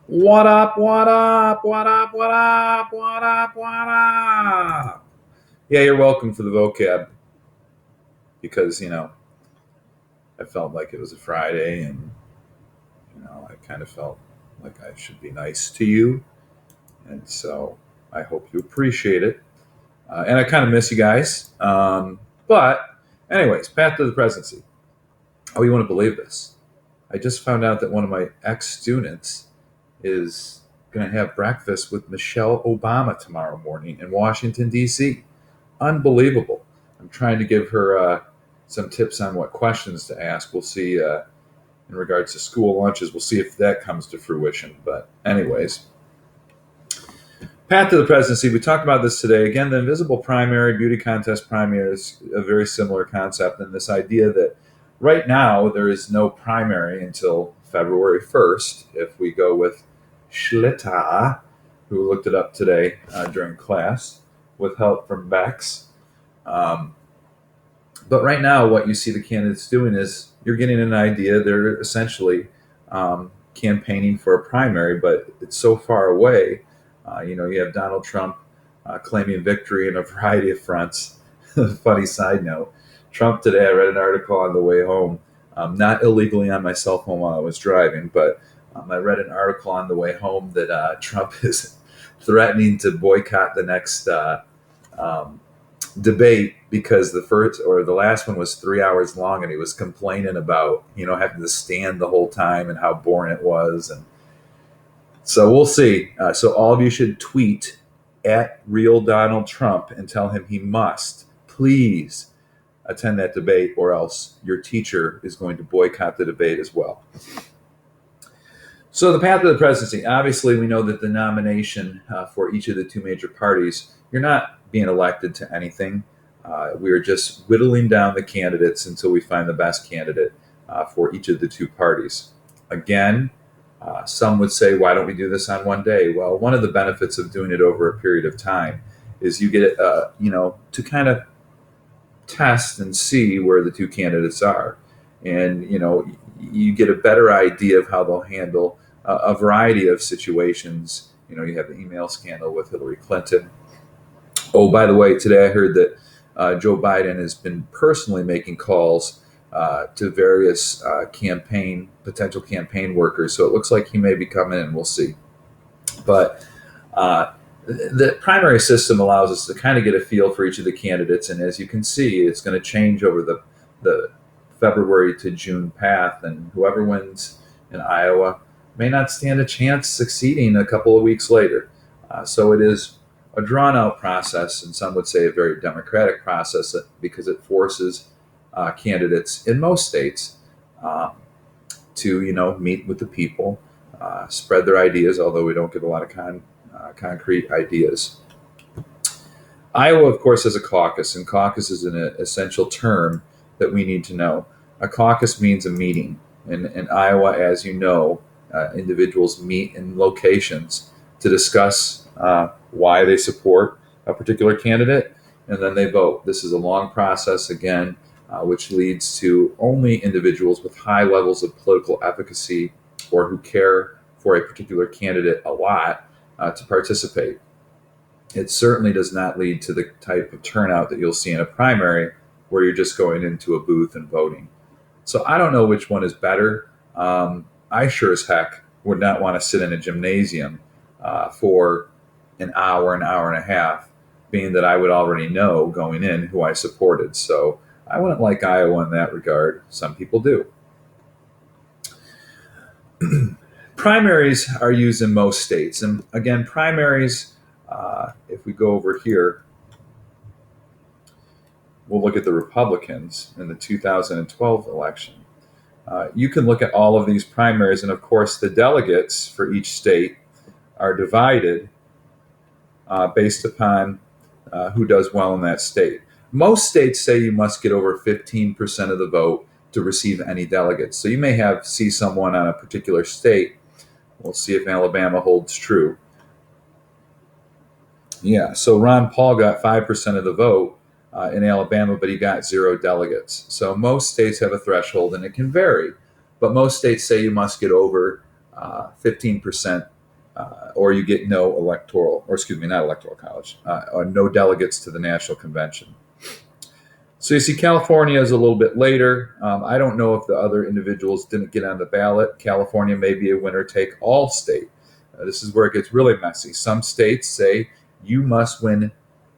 What up, what up, what up, what up, what up, what up? Yeah, you're welcome for the vocab because, I felt like it was a Friday and, I kind of felt like I should be nice to you. And so I hope you appreciate it. And I kind of miss you guys. But, anyways, path to the presidency. Oh, you wouldn't believe this. I just found out that one of my ex students is going to have breakfast with Michelle Obama tomorrow morning in Washington, D.C. Unbelievable. I'm trying to give her some tips on what questions to ask. We'll see in regards to school lunches. We'll see if that comes to fruition. But, anyways, path to the presidency. We talked about this today. Again, the invisible primary, beauty contest primary is a very similar concept. And this idea that right now there is no primary until February 1st, if we go with Schlitter, who looked it up today during class with help from Bex. But right now, what you see the candidates doing is you're getting an idea. They're essentially campaigning for a primary, but it's so far away. You have Donald Trump claiming victory in a variety of fronts. Funny side note: Trump today. I read an article on the way home, not illegally on my cell phone while I was driving, but I read an article on the way home that Trump is threatening to boycott the next debate because the first or the last one was 3 hours long, and he was complaining about having to stand the whole time and how boring it was. And so we'll see. So all of you should tweet at real Donald Trump and tell him he must please attend that debate, or else your teacher is going to boycott the debate as well. So the path to the presidency. Obviously, we know that the nomination for each of the two major parties, you're not being elected to anything. We are just whittling down the candidates until we find the best candidate for each of the two parties. Again, some would say, why don't we do this on one day? Well, one of the benefits of doing it over a period of time is you get, to kind of test and see where the two candidates are. And, you get a better idea of how they'll handle a variety of situations. You have the email scandal with Hillary Clinton. Oh, by the way, today I heard that Joe Biden has been personally making calls to various potential campaign workers. So it looks like he may be coming in. We'll see. But the primary system allows us to kind of get a feel for each of the candidates. And as you can see, it's going to change over the February to June path. And whoever wins in Iowa may not stand a chance succeeding a couple of weeks later. So it is a drawn-out process, and some would say a very democratic process, because it forces candidates in most states to meet with the people, spread their ideas. Although we don't get a lot of concrete ideas. Iowa, of course, has a caucus, and caucus is an essential term that we need to know. A caucus means a meeting. In Iowa, as you know, individuals meet in locations to discuss why they support a particular candidate, and then they vote. This is a long process, again, which leads to only individuals with high levels of political efficacy or who care for a particular candidate a lot to participate. It certainly does not lead to the type of turnout that you'll see in a primary where you're just going into a booth and voting. So I don't know which one is better. I sure as heck would not want to sit in a gymnasium for an hour and a half, being that I would already know going in who I supported. So I wouldn't like Iowa in that regard. Some people do. Primaries are used in most states. And again, primaries, if we go over here, we'll look at the Republicans in the 2012 election. You can look at all of these primaries, and of course, the delegates for each state are divided based upon who does well in that state. Most states say you must get over 15% of the vote to receive any delegates. So you may see someone on a particular state. We'll see if Alabama holds true. Yeah, so Ron Paul got 5% of the vote in Alabama, but he got 0 delegates. So most states have a threshold, and it can vary. But most states say you must get over 15% or you get no electoral, or excuse me, not electoral college, or no delegates to the national convention. So you see, California is a little bit later. I don't know if the other individuals didn't get on the ballot. California may be a winner-take-all state. This is where it gets really messy. Some states say you must win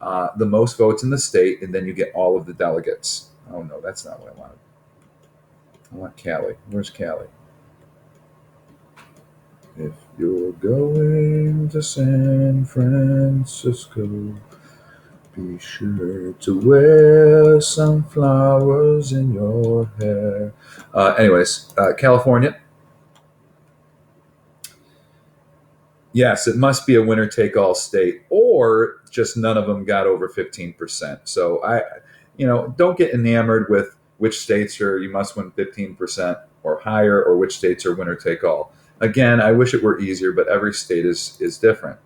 the most votes in the state, and then you get all of the delegates. Oh no, that's not what I wanted. I want Cali. Where's Cali? If you're going to San Francisco, be sure to wear some flowers in your hair. California. Yes, it must be a winner take all state, or just none of them got over 15%. So don't get enamored with which states are you must win 15% or higher, or which states are winner take all. Again, I wish it were easier, but every state is different.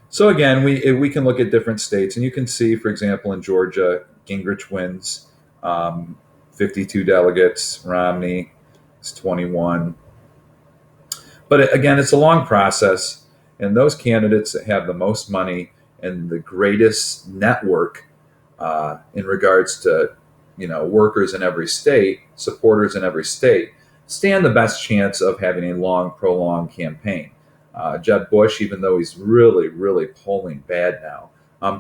So again, we can look at different states, and you can see, for example, in Georgia, Gingrich wins, 52 delegates. Romney is 21. But again, it's a long process, and those candidates that have the most money and the greatest network in regards to workers in every state, supporters in every state, stand the best chance of having a long, prolonged campaign. Jeb Bush, even though he's really, really polling bad now,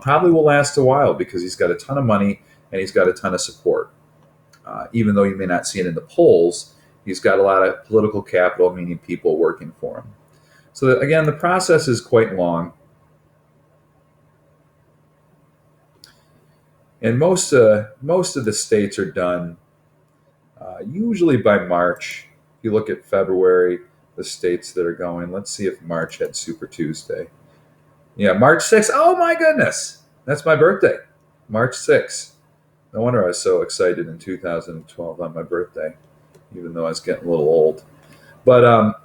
probably will last a while because he's got a ton of money and he's got a ton of support. Even though you may not see it in the polls, he's got a lot of political capital, meaning people working for him. So again, the process is quite long. And most of the states are done usually by March. If you look at February, the states that are going, let's see if March had Super Tuesday. Yeah, March 6th. Oh my goodness. That's my birthday. March 6th. No wonder I was so excited in 2012 on my birthday, even though I was getting a little old. But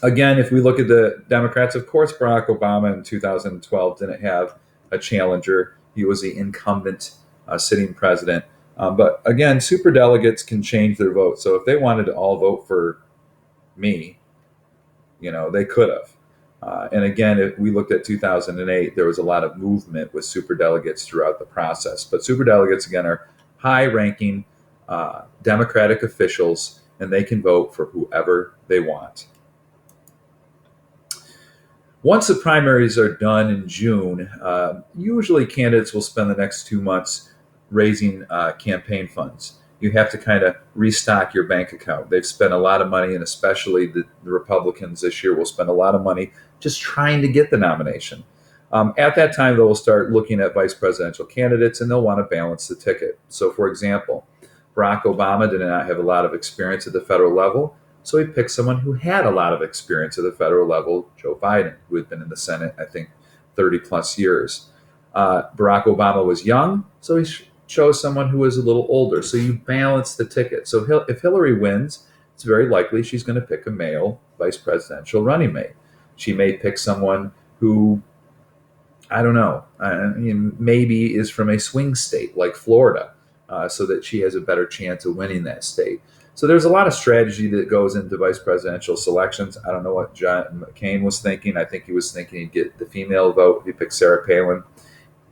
again, if we look at the Democrats, of course, Barack Obama in 2012 didn't have a challenger. He was the incumbent sitting president. But again, super delegates can change their vote. So if they wanted to all vote for me, they could have. And again, if we looked at 2008, there was a lot of movement with super delegates throughout the process. But super delegates, again, are high-ranking Democratic officials, and they can vote for whoever they want. Once the primaries are done in June, usually candidates will spend the next 2 months raising campaign funds. You have to kind of restock your bank account. They've spent a lot of money, and especially the Republicans this year will spend a lot of money just trying to get the nomination. At that time, they will start looking at vice presidential candidates, and they'll want to balance the ticket. So, for example, Barack Obama did not have a lot of experience at the federal level, so he picked someone who had a lot of experience at the federal level, Joe Biden, who had been in the Senate, I think, 30 plus years. Barack Obama was young, so he chose someone who was a little older. So you balance the ticket. So if Hillary wins, it's very likely she's going to pick a male vice presidential running mate. She may pick someone who, I don't know, maybe is from a swing state like Florida, so that she has a better chance of winning that state. So there's a lot of strategy that goes into vice presidential selections. I don't know what John McCain was thinking. I think he was thinking he'd get the female vote. He picked Sarah Palin.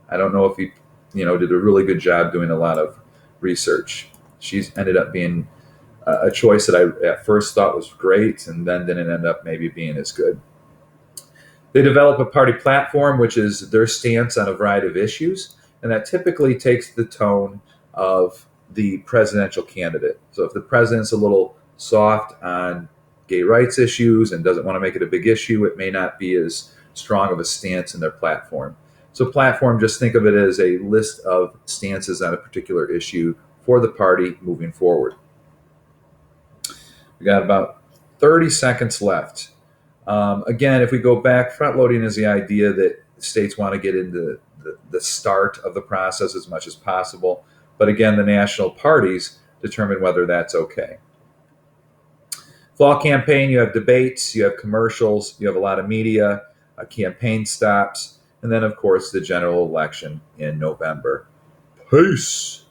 I don't know if he did a really good job doing a lot of research. She's ended up being a choice that I at first thought was great, and then didn't end up maybe being as good. They develop a party platform, which is their stance on a variety of issues, and that typically takes the tone of the presidential candidate. So if the president's a little soft on gay rights issues and doesn't want to make it a big issue, it may not be as strong of a stance in their platform. So platform, just think of it as a list of stances on a particular issue for the party moving forward. We got about 30 seconds left. Again, if we go back, front loading is the idea that states want to get into the start of the process as much as possible. But again, the national parties determine whether that's okay. Fall campaign, you have debates, you have commercials, you have a lot of media, campaign stops, and then, of course, the general election in November. Peace.